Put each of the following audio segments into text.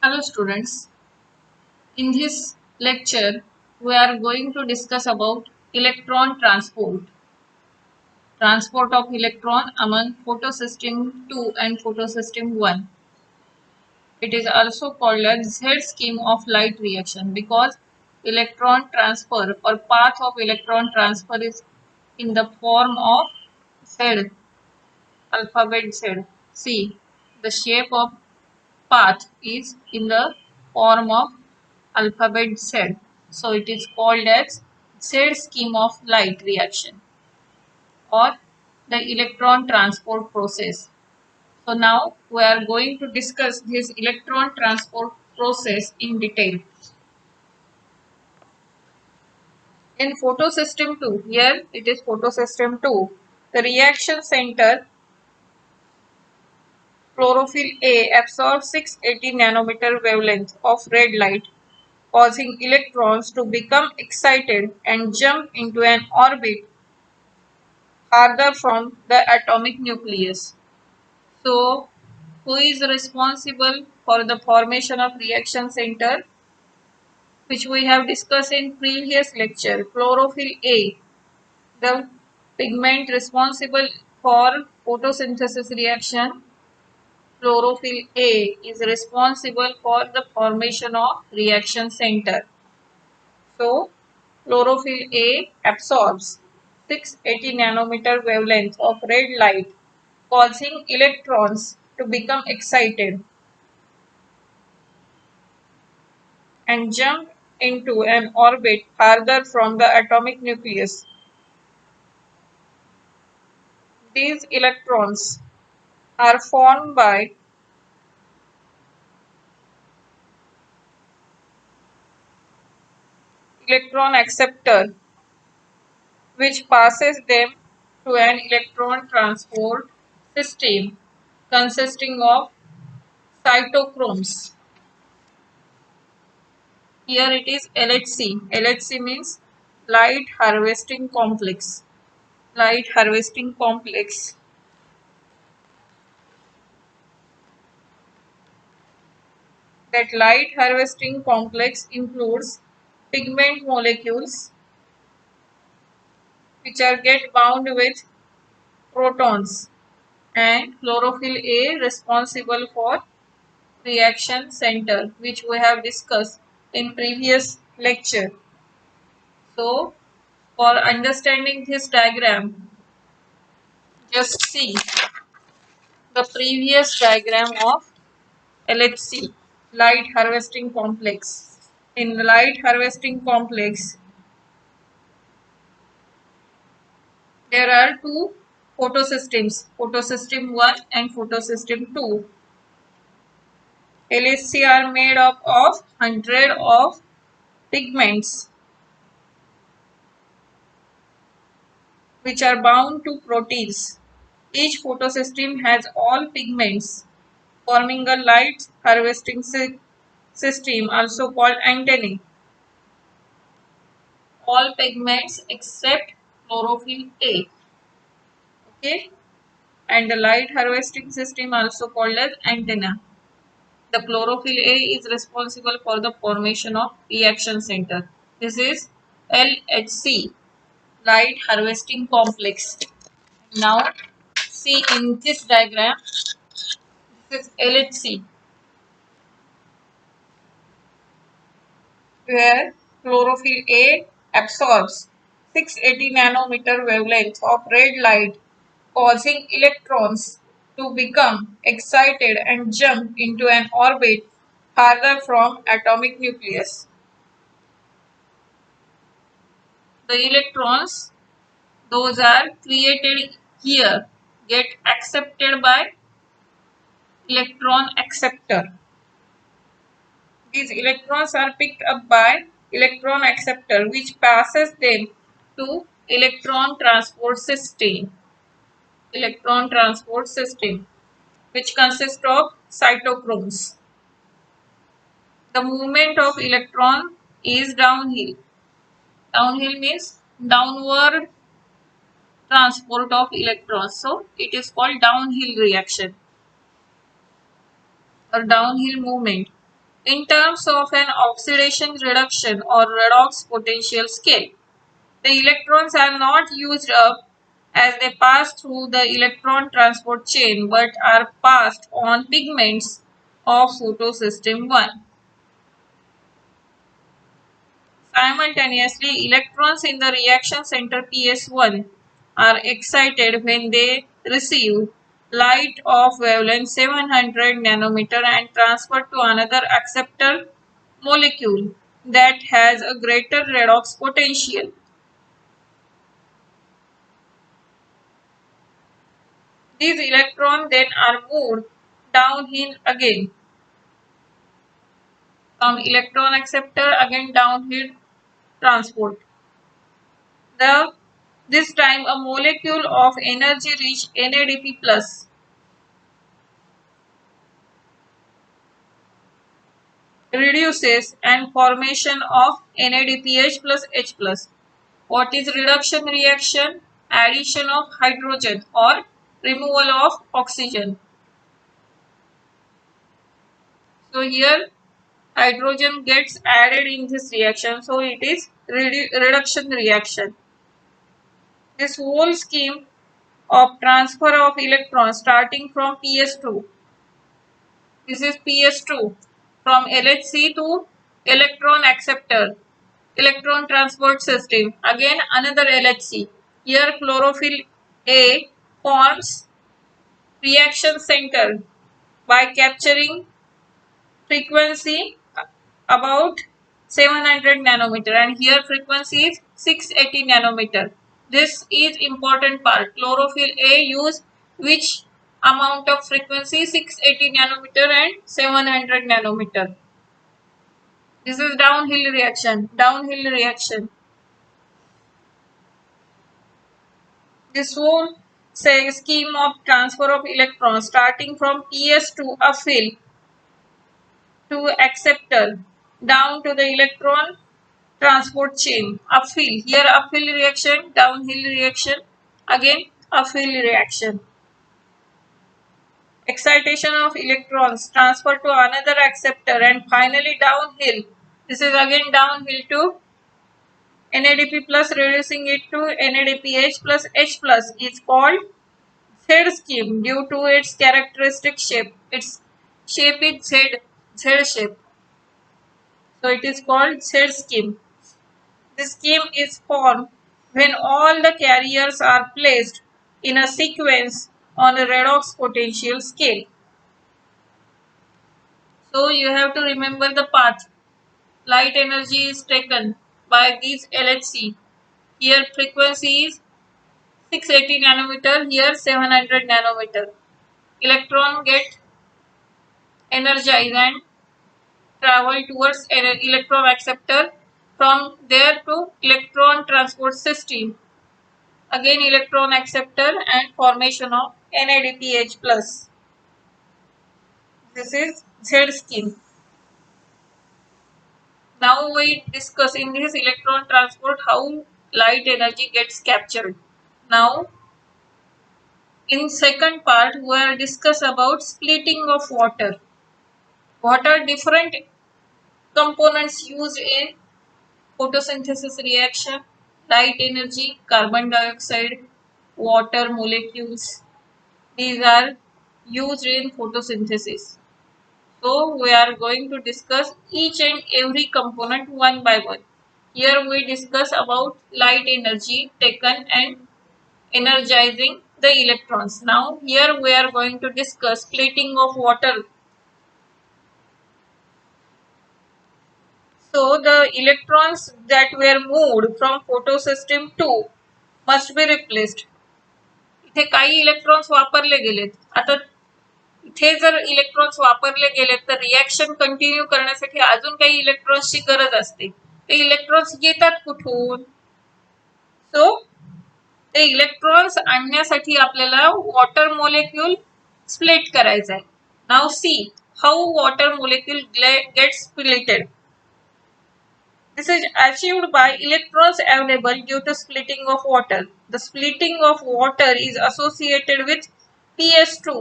Hello students, in this lecture we are going to discuss about electron transport of electron among photosystem 2 and photosystem 1. It is also called as Z scheme of light reaction because electron transfer or path of electron transfer is in the form of Z, alphabet Z. See, the shape of path is in the form of alphabet Z. So it is called as Z scheme of light reaction or the electron transport process. So now we are going to discuss this electron transport process in detail. In photosystem 2, here it is photosystem 2, the reaction center chlorophyll A absorbs 680 nanometer wavelength of red light, causing electrons to become excited and jump into an orbit farther from the atomic nucleus. So, who is responsible for the formation of reaction center, which we have discussed in previous lecture? Chlorophyll A, the pigment responsible for photosynthesis reaction. Chlorophyll A is responsible for the formation of reaction center. So, chlorophyll A absorbs 680 nanometer wavelength of red light, causing electrons to become excited and jump into an orbit farther from the atomic nucleus. These electrons are formed by electron acceptor, which passes them to an electron transport system consisting of cytochromes. Here it is LHC. LHC means light harvesting complex. Light harvesting complex. That light harvesting complex includes pigment molecules which are get bound with protons and chlorophyll A responsible for reaction center, which we have discussed in previous lecture. So for understanding this diagram, just see the previous diagram of LHC, light harvesting complex. In the light harvesting complex, there are two photosystems, photosystem 1 and photosystem 2. LHC are made up of 100 of pigments which are bound to proteins. Each photosystem has all pigments forming a light harvesting system, also called antennae. All pigments except chlorophyll A. Okay, and the light harvesting system also called as antenna. The chlorophyll A is responsible for the formation of reaction center. This is LHC, light harvesting complex. Now see in this diagram, this is LHC, where chlorophyll A absorbs 680 nanometer wavelength of red light, causing electrons to become excited and jump into an orbit farther from atomic nucleus. The electrons, those are created here, get accepted by electron acceptor. These electrons are picked up by electron acceptor, which passes them to electron transport system. Electron transport system, which consists of cytochromes. The movement of electron is downhill. Downhill means downward transport of electrons. So it is called downhill reaction or downhill movement. in terms of an oxidation reduction or redox potential scale. The electrons are not used up as they pass through the electron transport chain but are passed on pigments of photosystem 1. Simultaneously, electrons in the reaction center PS1 are excited when they receive light of wavelength 700 nanometer and transferred to another acceptor molecule that has a greater redox potential. These electrons then are moved downhill again from electron acceptor again downhill transport. This time a molecule of energy rich NADP plus reduces and formation of NADPH plus H plus. What is reduction reaction? Addition of hydrogen or removal of oxygen. So here hydrogen gets added in this reaction, so it is reduction reaction. This whole scheme of transfer of electrons starting from PS2. This is PS2 from LHC to electron acceptor, electron transport system. Again another LHC. Here chlorophyll A forms reaction center by capturing frequency about 700 nanometer and here frequency is 680 nanometer. This is important part. Chlorophyll A use which amount of frequency 680 nanometer and 700 nanometer. This is downhill reaction. Downhill reaction. This whole scheme of transfer of electrons starting from PS to a field to acceptor down to the electron transport chain. Uphill. Here uphill reaction, downhill reaction, again uphill reaction. Excitation of electrons transfer to another acceptor and finally downhill. This is again downhill to NADP plus reducing it to NADPH plus H plus is called Z scheme due to its characteristic shape. Its shape is Z shape. So it is called Z scheme. This scheme is formed when all the carriers are placed in a sequence on a redox potential scale. So you have to remember the path. Light energy is taken by these LHC. Here frequency is 680 nanometer, here 700 nanometer. Electron get energized and travel towards an electron acceptor. From there to electron transport system. Again electron acceptor and formation of NADPH plus. This is Z scheme. Now we discuss in this electron transport how light energy gets captured. Now in second part we will discuss about splitting of water. What are different components used in photosynthesis reaction? Light energy, carbon dioxide, water molecules. These are used in photosynthesis. So we are going to discuss each and every component one by one. Here we discuss about light energy taken and energizing the electrons. Now here we are going to discuss splitting of water. So the electrons that were moved from photosystem 2 must be replaced. इथे काही electrons वापरले गेलेत. आता इथे जर electrons वापरले गेले तर रिॲक्शन कंटिन्यू करण्यासाठी अजून काही इलेक्ट्रॉन्सची गरज असते. ते इलेक्ट्रॉन्स येतात कुठून? सो ते इलेक्ट्रॉन्स आणण्यासाठी आपल्याला वॉटर मोलेक्यूल स्प्लिट करायचा आहे. Now see how water molecule gets splitted. This is achieved by electrons available due to splitting of water. The splitting of water is associated with PS2.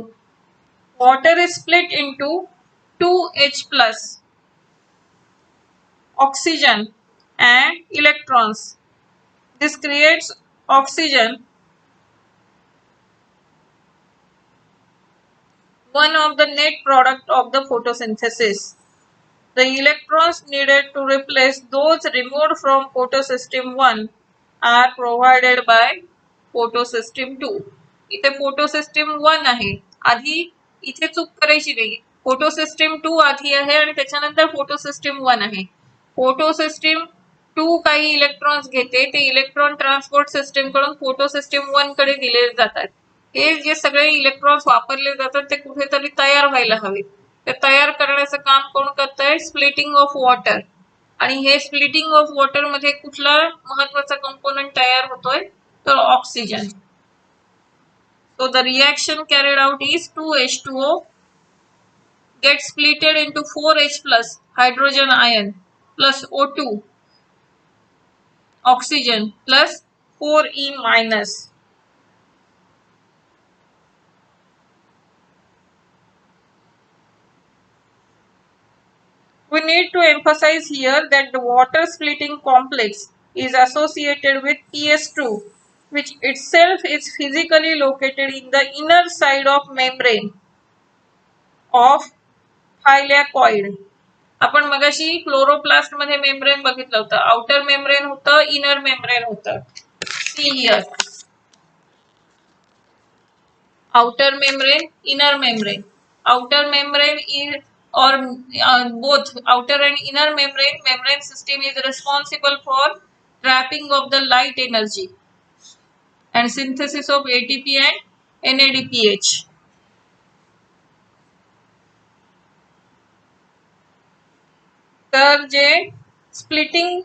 Water is split into 2H plus oxygen and electrons. This creates oxygen, one of the net product of the photosynthesis. The electrons needed to replace those removed from photosystem 1 are provided by photosystem 2. इथे photosystem 1 आहे. आधी इथे चूक करायची नाही. photosystem 2 आधी आहे आणि त्याच्यानंतर photosystem 1 आहे. photosystem 2 काही इलेक्ट्रॉन्स घेते, ते इलेक्ट्रॉन ट्रान्सपोर्ट सिस्टम कडून photosystem 1 कडे दिले जातात. हे जे सगळे इलेक्ट्रॉन्स वापरले जातात ते कुठेतरी तयार व्हायला हवे. ते तयार करण्याचं काम कोण करतंय? Splitting of water. आणि हे स्प्लिटिंग ऑफ वॉटर मध्ये कुठला महत्वाचा कंपोनेंट तयार होतोय? तर oxygen. So the reaction carried out is 2H2O gets splitted into 4H plus hydrogen ion plus O2 oxygen plus 4E minus. We need to emphasize here that the water splitting complex is associated with PS2, which itself is physically located in the inner side of membrane of thylakoid. आपण मगाशी chloroplast मध्ये membrane बघितलं होतं. Outer membrane होतं, inner membrane होतं. See here. Outer membrane, inner membrane. Outer membrane is or both outer and inner membrane system is responsible for trapping of the light energy and synthesis of ATP and NADPH. तर जे splitting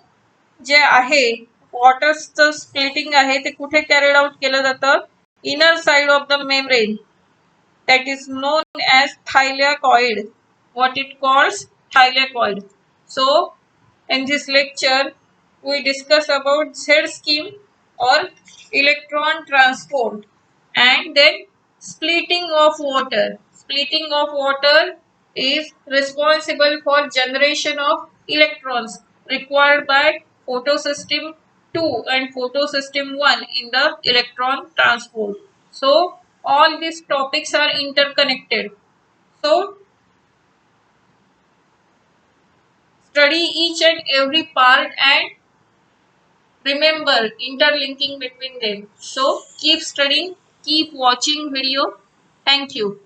जे आहे, वॉटरचं splitting आहे ते कुठे carried out केलं जातं? Inner side of the membrane, that is known as thylakoid. What it calls? Thylakoid. So in this lecture we discuss about Z scheme or electron transport and then splitting of water. Splitting of water is responsible for generation of electrons required by photosystem 2 and photosystem 1 in the electron transport. So all these topics are interconnected. So study each and every part and remember interlinking between them. So keep studying, keep watching video. Thank you.